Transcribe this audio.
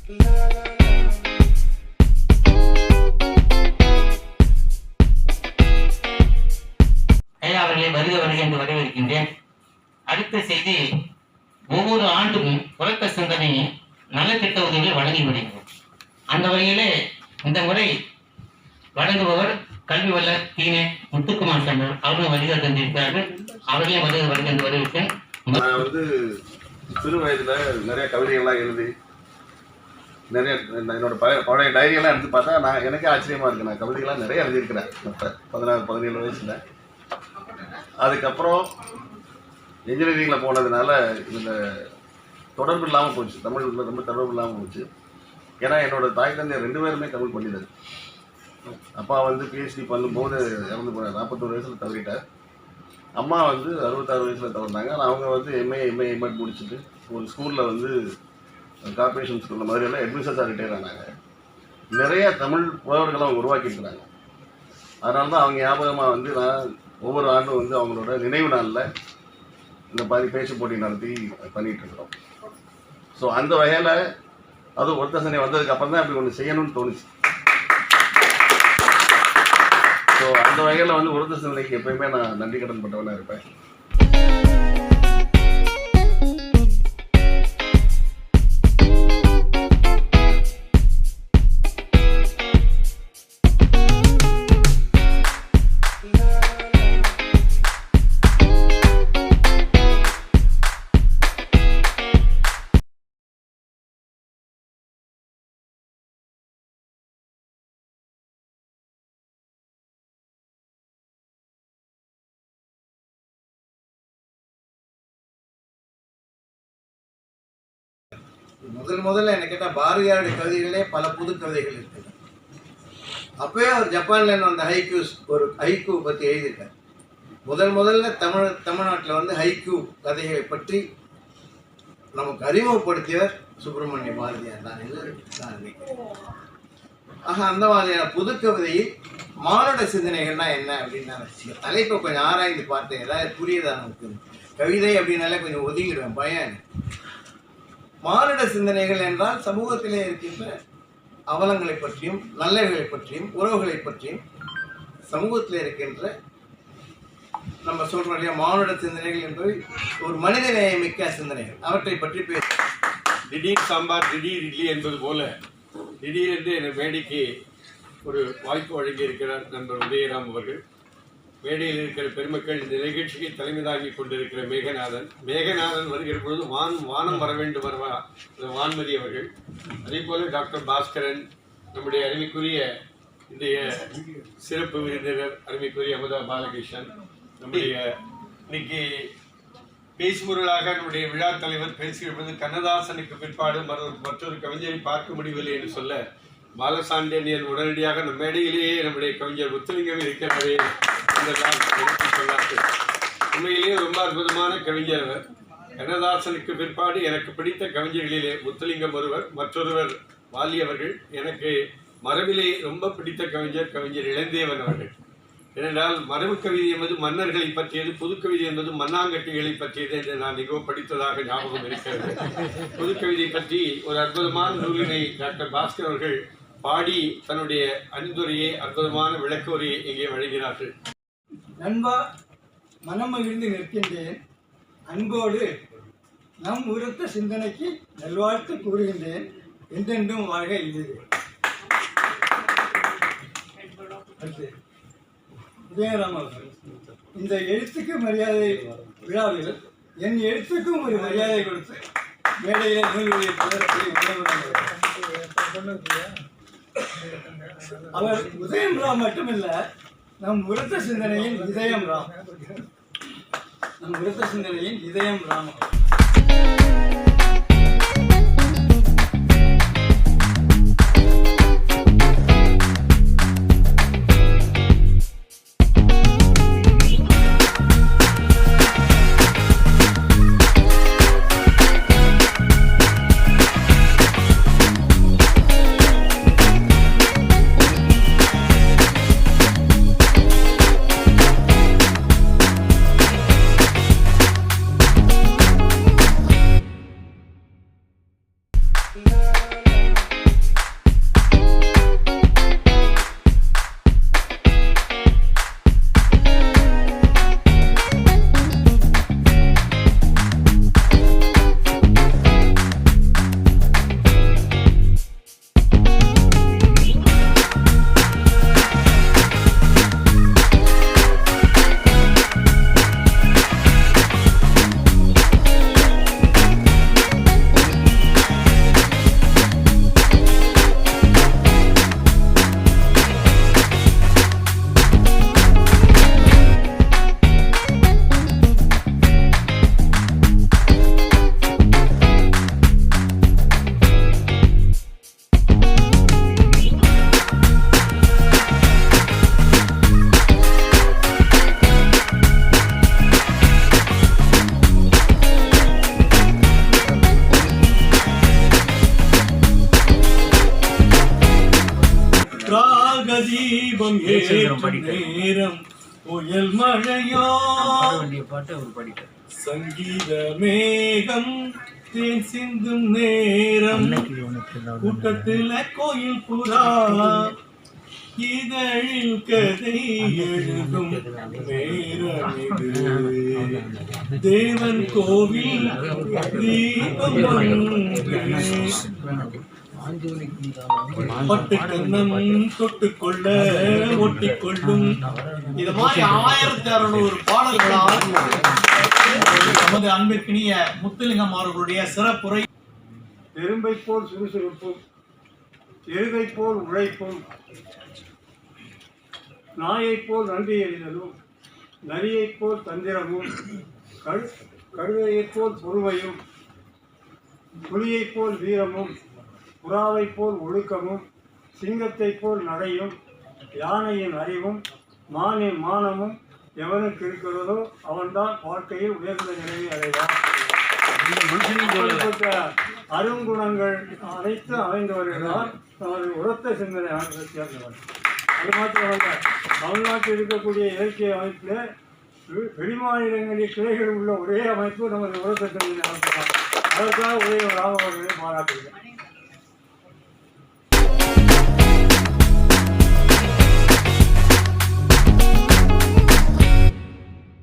ஐயா அவர்களை வருக வருக என்று வரவேற்கின்றேன். அடுத்த செய்தி, ஒவ்வொரு ஆண்டும் உறக்க சிந்தனை நலத்திட்ட உதவிகளை வழங்கி வருகிறோம். அந்த வகையிலே இந்த முறை வழங்குபவர் கல்வி வல்லர் தீனே முத்துக்குமார் சார் அவர்களும் வருகை தந்திருக்கிறார்கள். அவர்களே வருக வருக என்று வரவேற்கிறேன். நான் சிறு வயதுல நிறைய கவிதைகள்லாம் எழுதி நிறைய என்னோட பழைய டைரியெல்லாம் எடுத்து பார்த்தா எனக்கே ஆச்சரியமா இருக்கு. நான் கவிதைகள்லாம் நிறைய எழுதியிருக்கிறேன் 16-17 வயசுல. அதுக்கப்புறம் இன்ஜினியரிங்கில் போனதுனால இந்த தொடர்பு இல்லாமல் போச்சு, தமிழ் ரொம்ப தொடர்பு இல்லாமல் போச்சு. ஏன்னா என்னோட தாய் தந்தையர் 2 பேருமே தமிழ் பண்டிதர். அப்பா பிஹெச்டி பண்ணும்போது இறந்து போனார், 41 வயசில் தவறிட்டார். அம்மா 66 வயசில் தவறினாங்க. ஆனால் அவங்க எம்எட் முடிச்சுட்டு ஒரு ஸ்கூலில் கார்பரேஷன் ஸ்கூலில் மாதிரியெல்லாம் அட்மினிஸ்ட்ரேட்டராக ரிட்டையர் ஆனாங்க. நிறைய தமிழ் புலவர்களை அவங்க உருவாக்கியிருக்கிறாங்க. அதனால தான் அவங்க ஞாபகமாக நான் ஒவ்வொரு ஆண்டும் அவங்களோட நினைவு நாளில் இந்த மாதிரி பேச்சு போட்டி நடத்தி பண்ணிகிட்டு இருக்கிறோம். ஸோ அந்த வகையில் அது ஒருத்த சண்டை வந்ததுக்கு அப்புறம் தான் அப்படி ஒன்று செய்யணும்னு தோணுச்சு. ஸோ அந்த வகையில் ஒருத்த சண்டைக்கு எப்பயுமே நான் நன்றி கடன் பட்டவனாக இருப்பேன். முதல்ல என்ன கேட்டால் பாரதியாருடைய கவிதைகளே பல புது கவிதைகள் இருக்குது. அப்போயே அவர் ஜப்பானில் வந்த ஹைக்கூ பற்றி எழுதியிருக்கார். முதல்ல தமிழ்நாட்டில் ஹைக்கூ கதைகளை பற்றி நமக்கு அறிமுகப்படுத்தியவர் சுப்பிரமணிய பாரதியார் தான் என்று நான் நினைக்கிறேன். ஆக அந்த மாதிரியான புது கவிதையில் மானுட சிந்தனைகள்னா என்ன அப்படின்னு நான் தலைப்பை கொஞ்சம் ஆராய்ந்து பார்த்தேன். ஏதாவது புரியுதா நமக்கு? கவிதை அப்படின்னாலே கொஞ்சம் ஒதுங்கிடுவேன், பயம். மானுட சிந்தனைகள் என்றால் சமூகத்திலே இருக்கின்ற அவலங்களை பற்றியும் நல்லவைகளை பற்றியும் உறவுகளை பற்றியும் சமூகத்தில் இருக்கின்ற நம்ம சொல்றோம் இல்லையா, மானுட சிந்தனைகள் என்பவை ஒரு மனித நேயமிக்க சிந்தனைகள், அவற்றை பற்றி பேச. திடீர் சாம்பார் திடீர் இட்லி என்பது போல திடீரென்று என மேடைக்கு ஒரு வாய்ப்பு வழங்கியிருக்கிறார் நண்பர் உதயராம் அவர்கள். மேடையில் இருக்கிற பெருமக்கள், இந்த நிகழ்ச்சிக்கு தலைமை தாங்கி கொண்டிருக்கிற மேகநாதன் வருகிற பொழுது வானம் வர வேண்டும் வருவா வான்மதி அவர்கள். அதே போல டாக்டர் பாஸ்கரன், நம்முடைய அருமைக்குரிய இன்றைய சிறப்பு விருந்தினர் அருமைக்குரிய அமுதா பாலகிருஷ்ணன், நம்முடைய இன்னைக்கு பேசுபொருளாக நம்முடைய விழா தலைவர் பேசுகிற பொழுது கண்ணதாசனுக்கு பிற்பாடு மற்றொரு கவிஞரை பார்க்க முடியவில்லை என்று சொல்ல பாலசாண்டியன் உடனடியாக நம் மேடையிலேயே நம்முடைய கவிஞர் முத்துலிங்கம் இருக்கிறாரே சொல்லார்கள். உண்மையிலேயே ரொம்ப அற்புதமான கவிஞர் அவர். கண்ணதாசனுக்கு பிற்பாடு எனக்கு பிடித்த கவிஞர்களிலே முத்துலிங்கம் ஒருவர், மற்றொருவர் வாலி அவர்கள். எனக்கு மரபிலே ரொம்ப பிடித்த கவிஞர் இளந்தேவன் அவர்கள். ஏனென்றால் மரபு கவிதை என்பது மன்னர்களை பற்றியது, புதுக்கவிதை என்பது மண்ணாங்கட்டிகளை பற்றியது என்று நான் மிகவும் படித்ததாக ஞாபகம் இருக்கிறது. புதுக்கவிதை பற்றி ஒரு அற்புதமான நூலினை டாக்டர் பாஸ்கர் அவர்கள் பாடி தன்னுடைய அணிந்துரையை, அற்புதமான விளக்க உரையை இங்கே வழங்கினார்கள். நண்பா, மனமகிழ்ந்து நிற்கின்றேன். அன்போடு நம் உரத்த சிந்தனைக்கு நல்வாழ்த்து கூறுகின்றேன். என்றென்றும் வாழ்க இது. உதயராம் அவர்கள், இந்த எழுத்துக்கு மரியாதை விழாவில் என் எழுத்துக்கும் ஒரு மரியாதை கொடுத்து மேடையில நூல்களை அவர் உதயம் ராம் மட்டுமில்ல, நம் உரத்த சிந்தனையின் இதயம் ராம். நம் உரத்த சிந்தனையின் இதயம் ராம். La துன்பம் ஏற்றும் நேரம் புயல் மழையோ சங்கீத மேகம் தேன் சிந்தும் நேரம் கூட்டத்துல கோயில் புறா இதழில் கதை எழுதும் நேரம் இது. தேவன் கோவில் தீபம் பட்டு கண்ணம் தொட்டுக்கொள்ள ஒட்டிக்கொள்ளும் இது மாதிரி 1600 பாடல்களால் நமது அன்பிற்கினிய முத்துலிங்கம் அவர்களுடைய சிறப்புரை. எறும்பை போல் சுறுசுறுப்பும் எருதை போல் உழைப்பும் நாயைப் போல் நன்றி எறிதலும் நரியைப் போல் தந்திரமும் கழுதையைப் போல் பொறுமையும் புலியைப் போல் வீரமும் புறாவைப் போல் ஒழுக்கமும் சிங்கத்தைப் போல் நடையும் யானையின் அறிவும் மானின் மானமும் எவனுக்கு இருக்கிறதோ அவன்தான் வாழ்க்கையில் உயர்ந்த நிலையை அடைவான். அப்படிப்பட்ட அருங்குணங்கள் அனைத்து அமைந்தவர்களால் நமது உரத்த சிந்தனை அமைப்பை சேர்ந்தவர். அது மாத்திரமல்ல, தமிழ்நாட்டில் இருக்கக்கூடிய இலக்கிய அமைப்பில் வெளிமாநிலங்களில் கிளைகள் உள்ள ஒரே அமைப்பு நமது உரத்த சிந்தனை அமைப்பு தான். அதற்காக உதய ராம அவர்களை பாராட்டுகிறேன்.